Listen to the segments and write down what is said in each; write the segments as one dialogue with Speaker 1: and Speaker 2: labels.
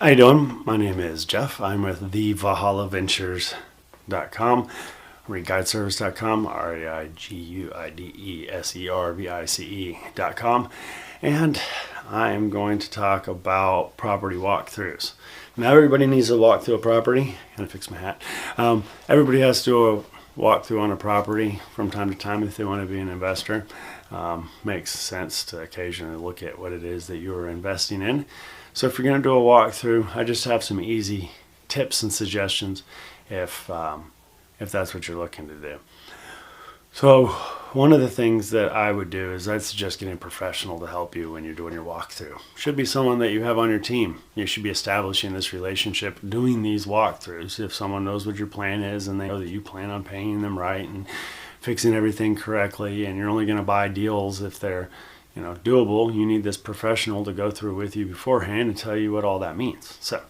Speaker 1: How you doing? My name is Jeff. I'm with the ValhallaVentures.com, ReGuideService.com, ReiguideService.com, and I'm going to talk about property walkthroughs. Now everybody needs to walk through a property. Gotta fix my hat. Everybody has to walk through on a property from time to time if they want to be an investor. Makes sense to occasionally look at what it is that you're investing in. So if you're going to do a walkthrough, I just have some easy tips and suggestions if that's what you're looking to do. So one of the things that I would do is I'd suggest getting a professional to help you when you're doing your walkthrough. Should be someone that you have on your team. You should be establishing this relationship doing these walkthroughs. If someone knows what your plan is and they know that you plan on paying them right and fixing everything correctly, and you're only going to buy deals if they're doable, you need this professional to go through with you beforehand and tell you what all that means. So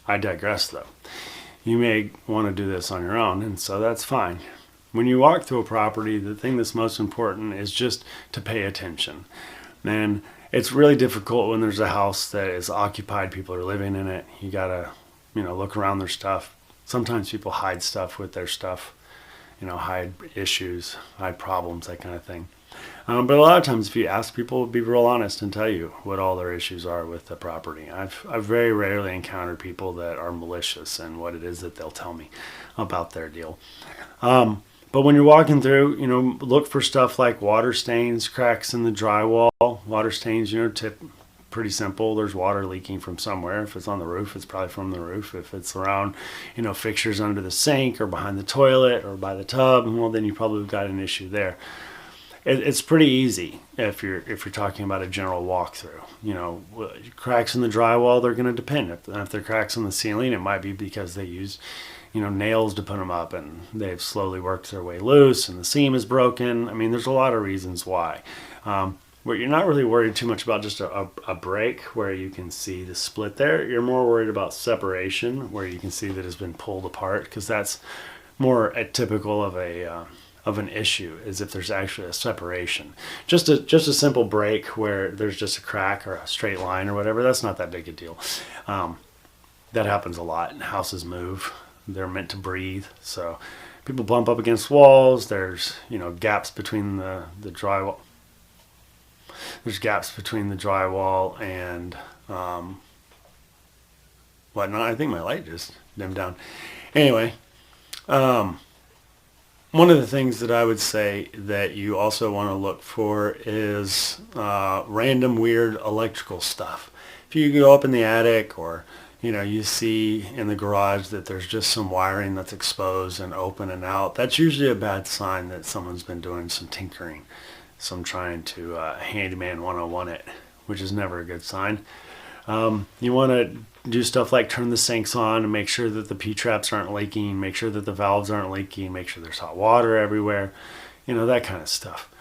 Speaker 1: I digress though. You may want to do this on your own, and so that's fine. When you walk through a property, the thing that's most important is just to pay attention. And it's really difficult when there's a house that is occupied, people are living in it. You gotta, look around their stuff. Sometimes people hide stuff with their stuff, hide issues, hide problems, that kind of thing. But a lot of times if you ask people, will be real honest and tell you what all their issues are with the property. I've very rarely encountered people that are malicious in what it is that they'll tell me about their deal. But when you're walking through, look for stuff like water stains, cracks in the drywall. Water stains, pretty simple. There's water leaking from somewhere. If it's on the roof, it's probably from the roof. If it's around, fixtures under the sink or behind the toilet or by the tub, well, then you probably got an issue there. It's pretty easy if you're talking about a general walkthrough. Cracks in the drywall, they're going to depend. If they're cracks in the ceiling, it might be because they use, nails to put them up and they've slowly worked their way loose and the seam is broken. I mean, there's a lot of reasons why. But you're not really worried too much about just a break where you can see the split there. You're more worried about separation where you can see that it's been pulled apart, because that's more typical of an issue, is if there's actually a separation. Just a simple break where there's just a crack or a straight line or whatever, that's not that big a deal. That happens a lot. Houses move. They're meant to breathe. So people bump up against walls. There's, gaps between the drywall. There's gaps between the drywall and whatnot. I think my light just dimmed down. Anyway, one of the things that I would say that you also want to look for is random weird electrical stuff. If you go up in the attic or you see in the garage that there's just some wiring that's exposed and open and out, that's usually a bad sign that someone's been doing some tinkering, some trying to handyman 101 it, which is never a good sign. You want to do stuff like turn the sinks on and make sure that the P-traps aren't leaking, make sure that the valves aren't leaking, make sure there's hot water everywhere, that kind of stuff.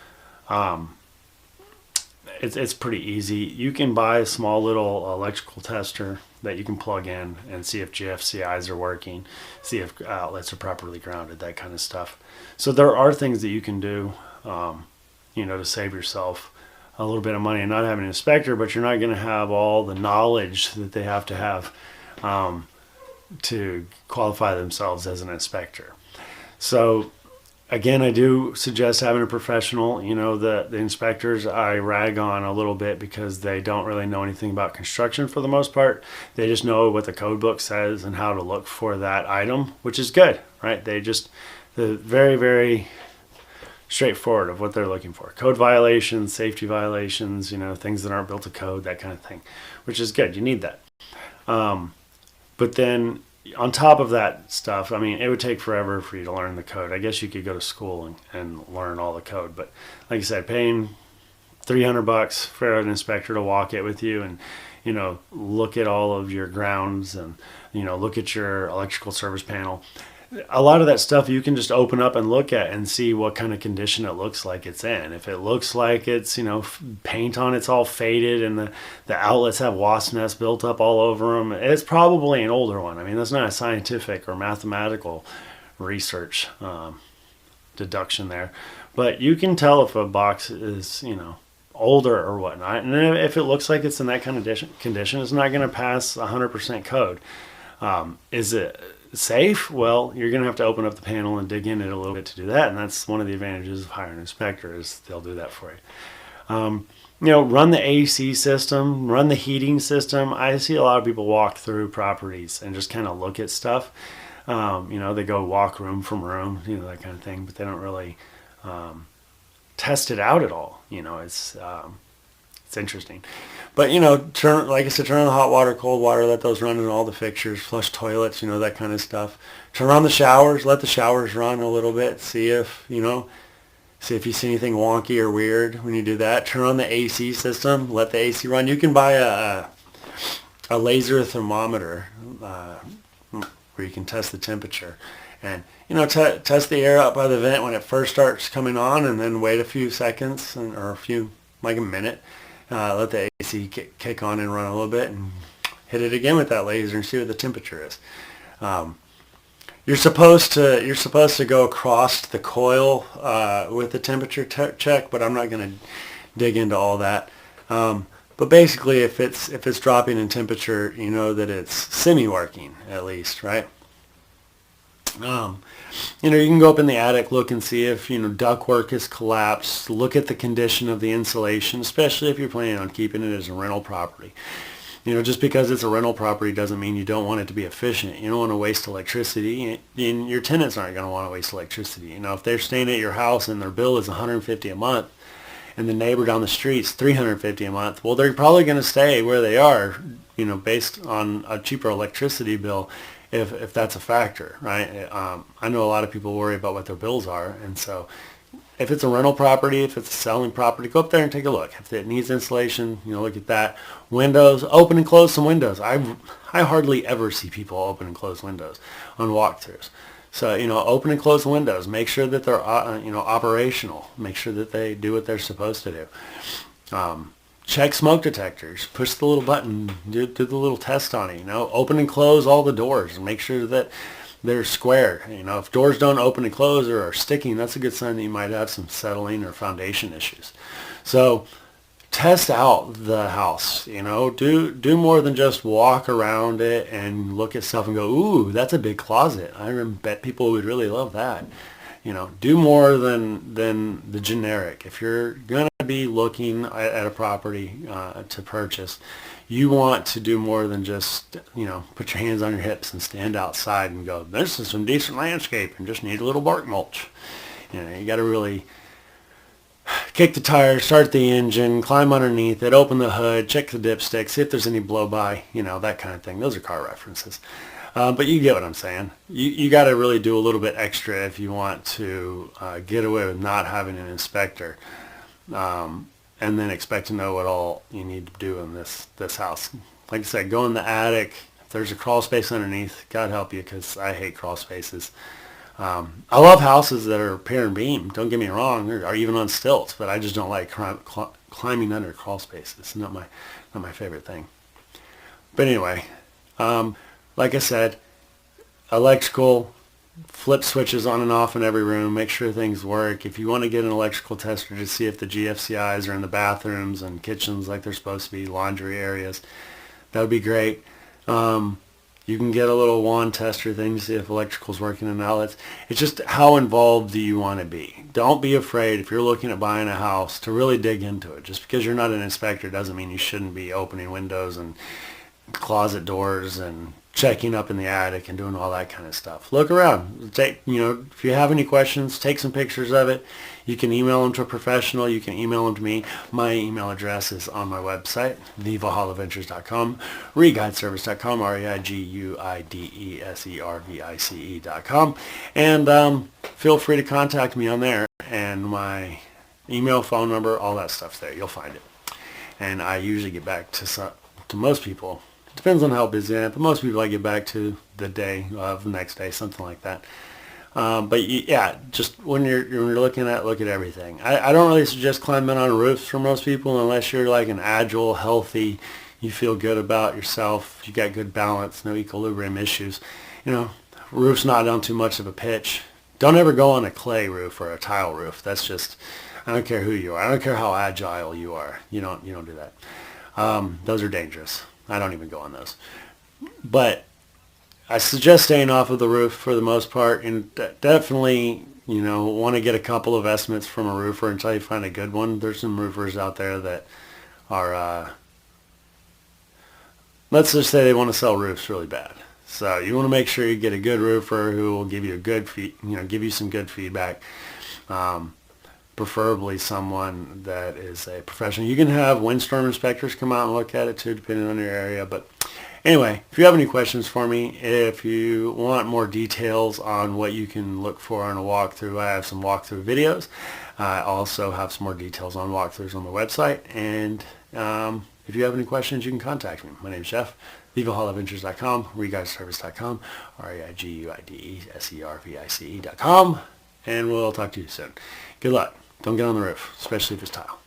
Speaker 1: It's pretty easy. You can buy a small little electrical tester that you can plug in and see if GFCIs are working, see if outlets are properly grounded, that kind of stuff. So there are things that you can do, to save yourself a little bit of money and not having an inspector, but you're not going to have all the knowledge that they have to have to qualify themselves as an inspector. So again, I do suggest having a professional. The inspectors I rag on a little bit because they don't really know anything about construction for the most part. They just know what the code book says and how to look for that item, which is good, right? They're very, very straightforward of what they're looking for. Code violations, safety violations, things that aren't built to code, that kind of thing, which is good. You need that. But then on top of that stuff, it would take forever for you to learn the code. I guess you could go to school and learn all the code. But like I said, paying $300 for an inspector to walk it with you and, look at all of your grounds and, look at your electrical service panel. A lot of that stuff you can just open up and look at and see what kind of condition it looks like it's in. If it looks like it's, paint on it's all faded and the outlets have wasp nests built up all over them, it's probably an older one. That's not a scientific or mathematical research deduction there. But you can tell if a box is, older or whatnot. And then if it looks like it's in that kind of condition, it's not going to pass 100% code. Is it safe? Well, you're going to have to open up the panel and dig in it a little bit to do that. And that's one of the advantages of hiring an inspector, is they'll do that for you. Run the AC system, run the heating system. I see a lot of people walk through properties and just kind of look at stuff. They go walk room from room, that kind of thing, but they don't really test it out at all. It's interesting. But, like I said, turn on the hot water, cold water, let those run in all the fixtures, flush toilets, that kind of stuff. Turn on the showers, let the showers run a little bit, see if you see anything wonky or weird when you do that. Turn on the AC system, let the AC run. You can buy a laser thermometer where you can test the temperature. And, test the air out by the vent when it first starts coming on, and then wait a few seconds or like a minute. Let the AC kick on and run a little bit, and hit it again with that laser and see what the temperature is. You're supposed to go across the coil with the temperature check, but I'm not going to dig into all that. But basically, if it's dropping in temperature, you know that it's semi-working at least, right? You can go up in the attic, look and see if ductwork is collapsed. Look at the condition of the insulation, especially if you're planning on keeping it as a rental property. Just because it's a rental property doesn't mean you don't want it to be efficient. You don't want to waste electricity, and your tenants aren't going to want to waste electricity. If they're staying at your house and their bill is $150 a month, and the neighbor down the street's $350 a month, well, they're probably going to stay where they are, based on a cheaper electricity bill, if that's a factor, right? I know a lot of people worry about what their bills are, and so if it's a rental property, if it's a selling property, go up there and take a look. If it needs insulation, look at that. Windows, open and close some windows. I hardly ever see people open and close windows on walkthroughs. So, open and close windows. Make sure that they're, operational. Make sure that they do what they're supposed to do. Check smoke detectors. Push the little button. Do the little test on it. Open and close all the doors. Make sure that they're square. If doors don't open and close or are sticking, that's a good sign that you might have some settling or foundation issues. So test out the house. Do more than just walk around it and look at stuff and go, ooh, that's a big closet. I bet people would really love that. Do more than the generic. If you're going to be looking at a property to purchase, you want to do more than just, put your hands on your hips and stand outside and go, this is some decent landscape and just need a little bark mulch. You got to really kick the tires, start the engine, climb underneath it, open the hood, check the dipstick, see if there's any blow-by, that kind of thing. Those are car references. But you get what I'm saying. You got to really do a little bit extra if you want to get away with not having an inspector, and then expect to know what all you need to do in this house. Like I said, go in the attic. If there's a crawl space underneath, God help you, because I hate crawl spaces. I love houses that are pier and beam. Don't get me wrong, or even on stilts, but I just don't like climbing under crawl spaces. It's not my favorite thing. But anyway. Like I said, electrical, flip switches on and off in every room, make sure things work. If you want to get an electrical tester to see if the GFCIs are in the bathrooms and kitchens like they're supposed to be, laundry areas, that would be great. You can get a little wand tester thing to see if electrical's working in outlets. It's just how involved do you want to be? Don't be afraid, if you're looking at buying a house, to really dig into it. Just because you're not an inspector doesn't mean you shouldn't be opening windows and closet doors and checking up in the attic and doing all that kind of stuff. Look around. If you have any questions, take some pictures of it. You can email them to a professional. You can email them to me. My email address is on my website, thevalhallaventures.com, reguideservice.com, reiguideservice.com, and feel free to contact me on there. And my email, phone number, all that stuff's there. You'll find it. And I usually get back to most people. Depends on how busy I am, but most people I get back to the day of the next day, something like that. But yeah, just when you're looking look at everything. I don't really suggest climbing on roofs for most people unless you're like an agile, healthy, you feel good about yourself, you got good balance, no equilibrium issues. Roof's not on too much of a pitch. Don't ever go on a clay roof or a tile roof. That's just I don't care who you are. I don't care how agile you are. You don't do that. Those are dangerous. I don't even go on those. But I suggest staying off of the roof for the most part, and definitely, want to get a couple of estimates from a roofer until you find a good one. There's some roofers out there that are, let's just say they want to sell roofs really bad. So you want to make sure you get a good roofer who will give you give you some good feedback. Preferably someone that is a professional. You can have windstorm inspectors come out and look at it too, depending on your area. But anyway, if you have any questions for me, if you want more details on what you can look for on a walkthrough, I have some walkthrough videos. I also have some more details on walkthroughs on the website. And if you have any questions, you can contact me. My name is Jeff, ValhallaVentures.com, reguideservice.com, REIGUIDESERVICE.com, and we'll talk to you soon. Good luck. Don't get on the roof, especially if it's tile.